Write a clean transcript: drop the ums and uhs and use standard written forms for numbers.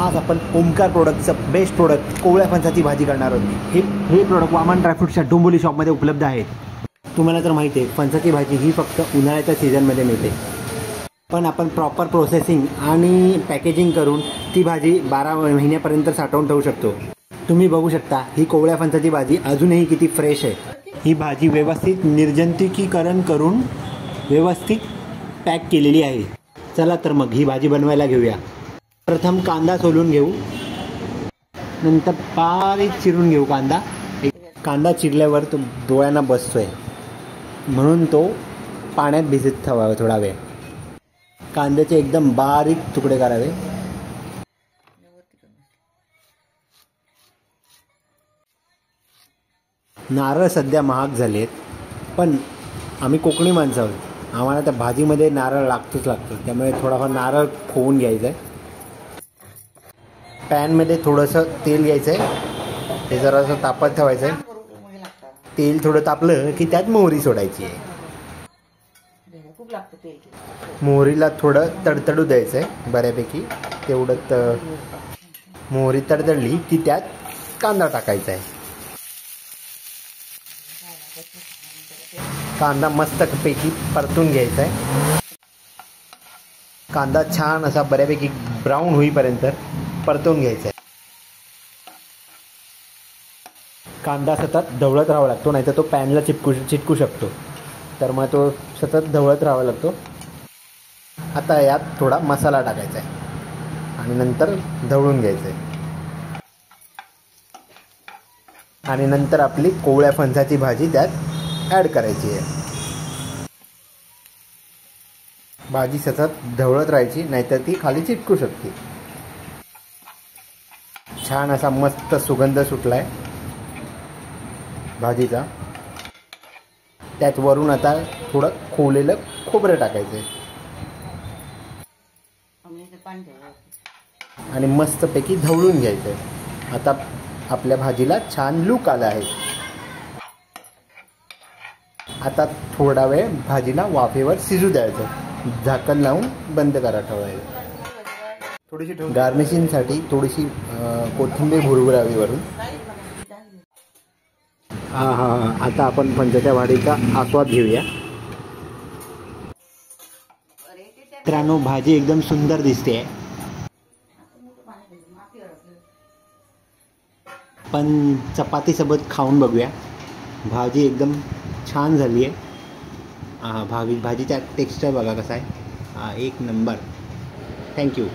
आज आपण Omkar प्रोडक्टचं best product कोवळ्या फणसाची भाजी करणार आहोत। हे प्रोडक्ट वामन ड्रायफ्रूटच्या डोंबिवली शॉपमध्ये उपलब्ध आहेत। तुम्हाला तर माहिती आहे फणसाची भाजी ही फक्त उन्हाळ्याच्या सीझनमध्ये मिळते, पण आपण प्रॉपर प्रोसेसिंग आणि पॅकेजिंग करून ती भाजी 12 महिन्यापर्यंत साठवून ठेवू शकतो। तुम्ही बघू शकता ही कोवळ्या फणसाची भाजी अजूनही किती फ्रेश आहे। ही भाजी व्यवस्थित निर्जंतुकीकरण करून व्यवस्थित पॅक केलेली आहे। चला तर मग ही भाजी बनवायला घेऊया। प्रथम कांदा सोलून घेऊ, नंतर बारीक चिरून घेऊ कांदा। कांदा चिरल्यावर तो डोळ्यांना बसतोय म्हणून तो पाण्यात भिजत ठेवावा थोडा वेळ। कांद्याचे एकदम बारीक तुकडे करावे। नारळ सध्या महाग झालेत, पण आम्ही कोकणी माणसं आहोत, आम्हाला त्या भाजीमध्ये नारळ लागतोच लागतो, त्यामुळे थोडाफार नारळ खोवून घ्यायचा आहे। पॅनमध्ये थोडंसं तेल घ्यायचं आहे, ते जरासं तापत ठेवायचं आहे। तेल थोडं तापलं की त्यात मोहरी सोडायची आहे। मोहरीला थोडं तडतडू द्यायचं आहे बऱ्यापैकी, तेवढं मोहरी तडतडली की त्यात कांदा टाकायचा आहे। कांदा मस्तपैकी परतून घ्यायचा आहे। कांदा छान असा बऱ्यापैकी ब्राऊन होईपर्यंत परतून घ्यायचा आहे। कांदा सतत ढवळत राहावा लागतो, नाहीतर तो पॅनला चिटकू शकतो, तर मग तो सतत ढवळत राहावा लागतो। आता यात थोडा मसाला टाकायचा आहे आणि नंतर ढवळून घ्यायचं आहे। आणि नंतर आपली कोवळ्या फणसाची भाजी त्यात ॲड करायची आहे। भाजी सतत ढवळत राहायची, नाहीतर ती खाली चिटकू शकते। छान असा मस्त सुगंध सुटलाय भाजीचा। त्यात वरून आता थोडं खोवलेलं खोबरं टाकायचं आहे आणि मस्तपैकी ढवळून घ्यायचं आहे। आता आपल्या भाजीला छान लूक आला आहे। आता थोडा वेळ भाजीला वाफेवर शिजू द्यायचं, झाकण लावून बंद करा ठेवायचं। थोडीशी गार्निशिंगसाठी थोडीशी कोथिंबीर भुरभुरावी वरून। आता आपण फणसाच्या भाजीचा आस्वाद घेऊया। मित्रांनो, भाजी एकदम सुंदर दिसते, पण चपातीसोबत खाऊन बघूया। भाजी एकदम छान झाली आहे। भाजीचा टेक्स्चर बघा कसा आहे, एक नंबर। थँक्यू।